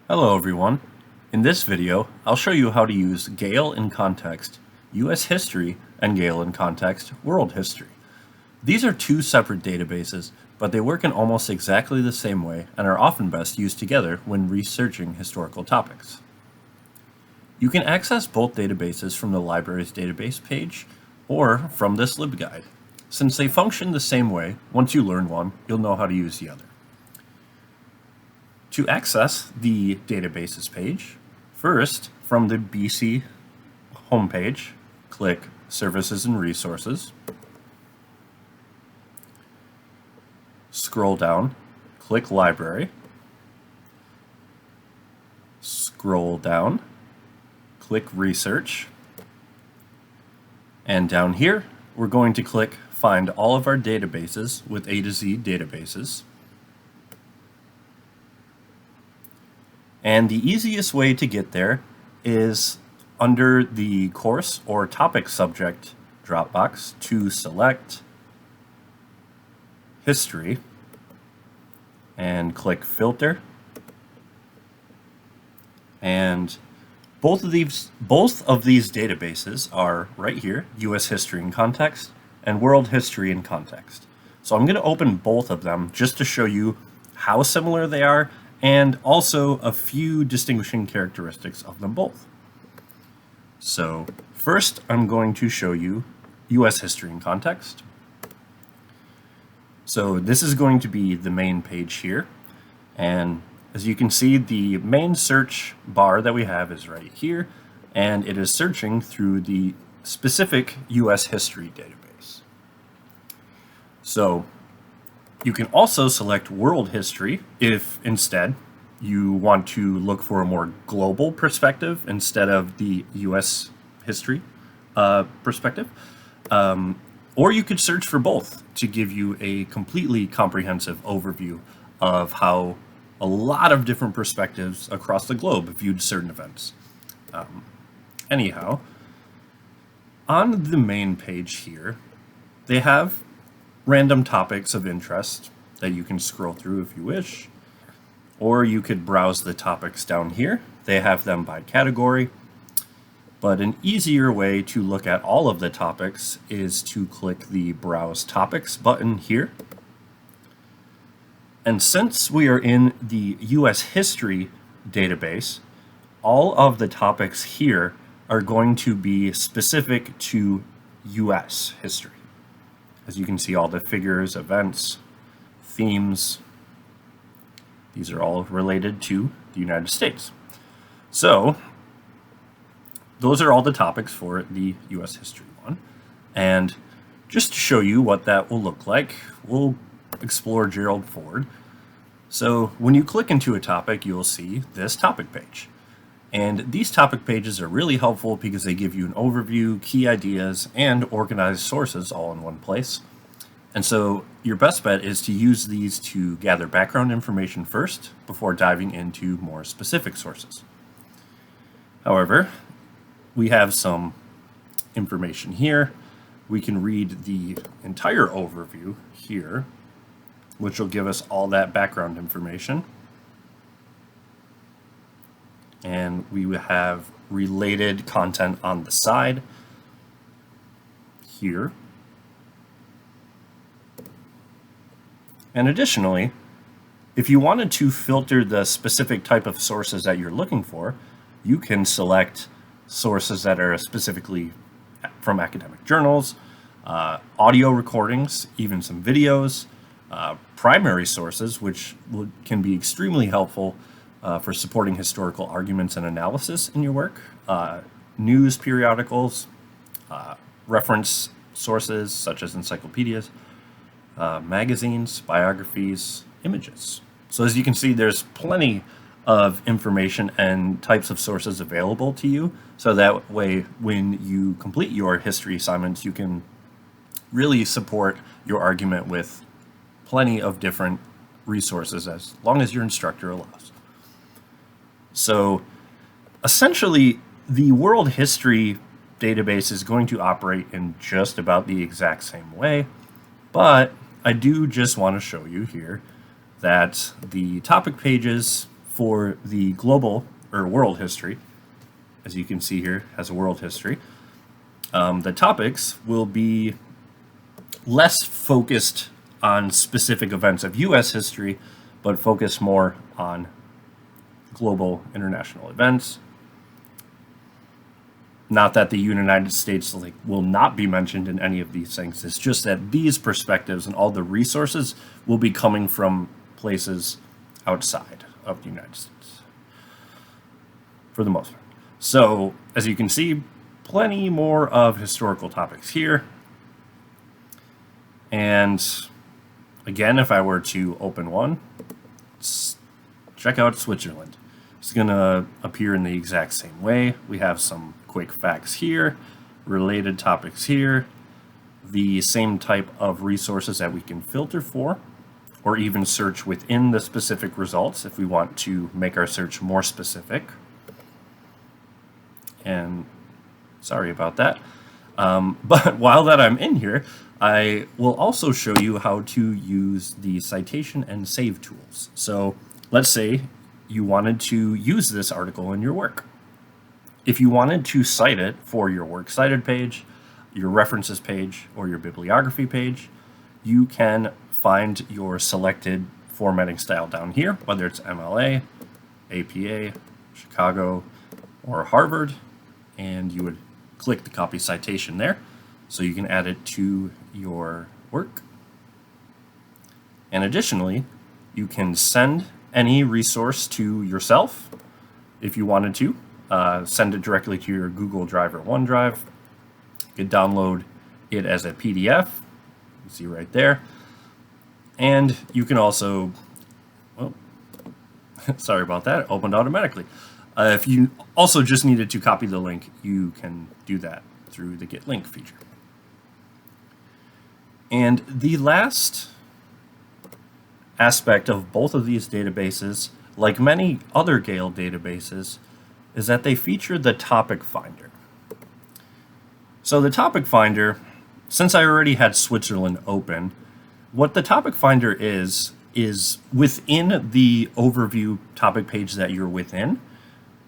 Hello everyone. In this video, I'll show you how to use Gale in Context, US History, and Gale in Context, World History. These are two separate databases, but they work in almost exactly the same way and are often best used together when researching historical topics. You can access both databases from the library's database page or from this LibGuide. Since they function the same way, once you learn one, you'll know how to use the other. To access the databases page, first from the BC homepage, click Services and Resources. Scroll down, click Library. Scroll down, click Research. And down here, we're going to click Find all of our databases with A to Z databases. And the easiest way to get there is under the course or topic subject dropbox to select History and click Filter. And both of these databases are right here, US History in Context and World History in Context. So I'm going to open both of them just to show you how similar they are and also a few distinguishing characteristics of them both. So first, I'm going to show you US History in Context. So this is going to be the main page here. And as you can see, the main search bar that we have is right here, and it is searching through the specific US history database. So you can also select World History if instead you want to look for a more global perspective instead of the US history perspective. Or you could search for both to give you a completely comprehensive overview of how a lot of different perspectives across the globe viewed certain events. Anyhow, on the main page here, they have random topics of interest that you can scroll through if you wish, or you could browse the topics down here. They have them by category, but an easier way to look at all of the topics is to click the Browse Topics button here. And since we are in the US History database, all of the topics here are going to be specific to US history. As you can see, all the figures, events, themes, these are all related to the United States. So those are all the topics for the US history one. And just to show you what that will look like, we'll explore Gerald Ford. So when you click into a topic, you'll see this topic page. And these topic pages are really helpful because they give you an overview, key ideas, and organized sources all in one place. And so your best bet is to use these to gather background information first before diving into more specific sources. However, we have some information here. We can read the entire overview here, which will give us all that background information. And we will have related content on the side here. And additionally, if you wanted to filter the specific type of sources that you're looking for, you can select sources that are specifically from academic journals, audio recordings, even some videos, primary sources, which can be extremely helpful for supporting historical arguments and analysis in your work, news periodicals, reference sources such as encyclopedias, magazines, biographies, images. So as you can see, there's plenty of information and types of sources available to you. So that way, when you complete your history assignments, you can really support your argument with plenty of different resources as long as your instructor allows. So essentially, the World History database is going to operate in just about the exact same way, but I do just want to show you here that the topic pages for the global or world history, as you can see here, has a world history, the topics will be less focused on specific events of U.S. history, but focus more on global international events. Not that the United States will not be mentioned in any of these things. It's just that these perspectives and all the resources will be coming from places outside of the United States, for the most part. So, as you can see, plenty more of historical topics here. And again, if I were to open one, check out Switzerland. It's going to appear in the exact same way. We have some quick facts here, related topics here, the same type of resources that we can filter for, or even search within the specific results if we want to make our search more specific. And sorry about that. But while that I'm in here, I will also show you how to use the citation and save tools. So let's say you wanted to use this article in your work. If you wanted to cite it for your Works Cited page, your references page, or your bibliography page, you can find your selected formatting style down here, whether it's MLA, APA, Chicago, or Harvard, and you would click the copy citation there so you can add it to your work. And additionally, you can send any resource to yourself if you wanted to. Send it directly to your Google Drive or OneDrive. You could download it as a PDF. You can see right there. And you can also, well, sorry about that, it opened automatically. If you also just needed to copy the link, you can do that through the Get Link feature. And the last aspect of both of these databases, like many other Gale databases, is that they feature the topic finder. So the topic finder, since I already had Switzerland open, what the topic finder is within the overview topic page that you're within,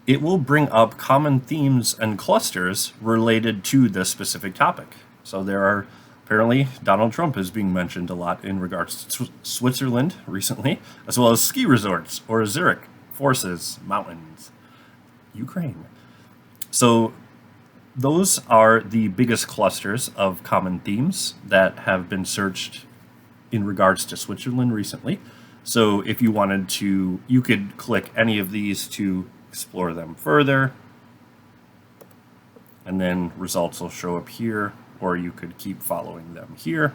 it will bring up common themes and clusters related to the specific topic. So there are, apparently, Donald Trump is being mentioned a lot in regards to Switzerland recently, as well as ski resorts, or Zurich, forces, mountains, Ukraine. So those are the biggest clusters of common themes that have been searched in regards to Switzerland recently. So if you wanted to, you could click any of these to explore them further, and then results will show up here, or you could keep following them here.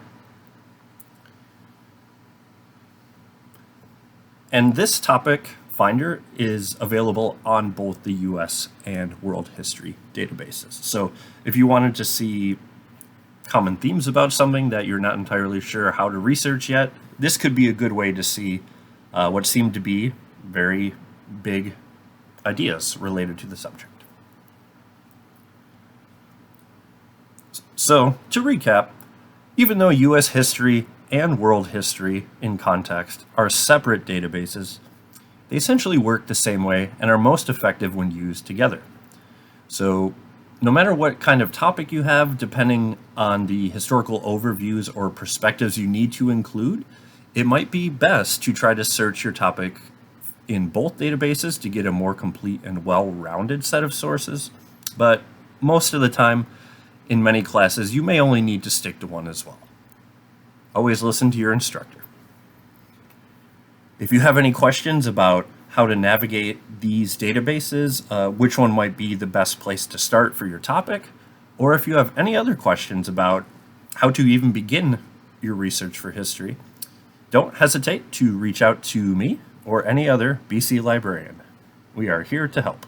And this topic finder is available on both the US and world history databases. So if you wanted to see common themes about something that you're not entirely sure how to research yet, this could be a good way to see what seem to be very big ideas related to the subject. So, to recap, even though US history and world history in context are separate databases, they essentially work the same way and are most effective when used together. So, no matter what kind of topic you have, depending on the historical overviews or perspectives you need to include, it might be best to try to search your topic in both databases to get a more complete and well-rounded set of sources, but most of the time, in many classes, you may only need to stick to one as well. Always listen to your instructor. If you have any questions about how to navigate these databases, which one might be the best place to start for your topic, or if you have any other questions about how to even begin your research for history, don't hesitate to reach out to me or any other BC librarian. We are here to help.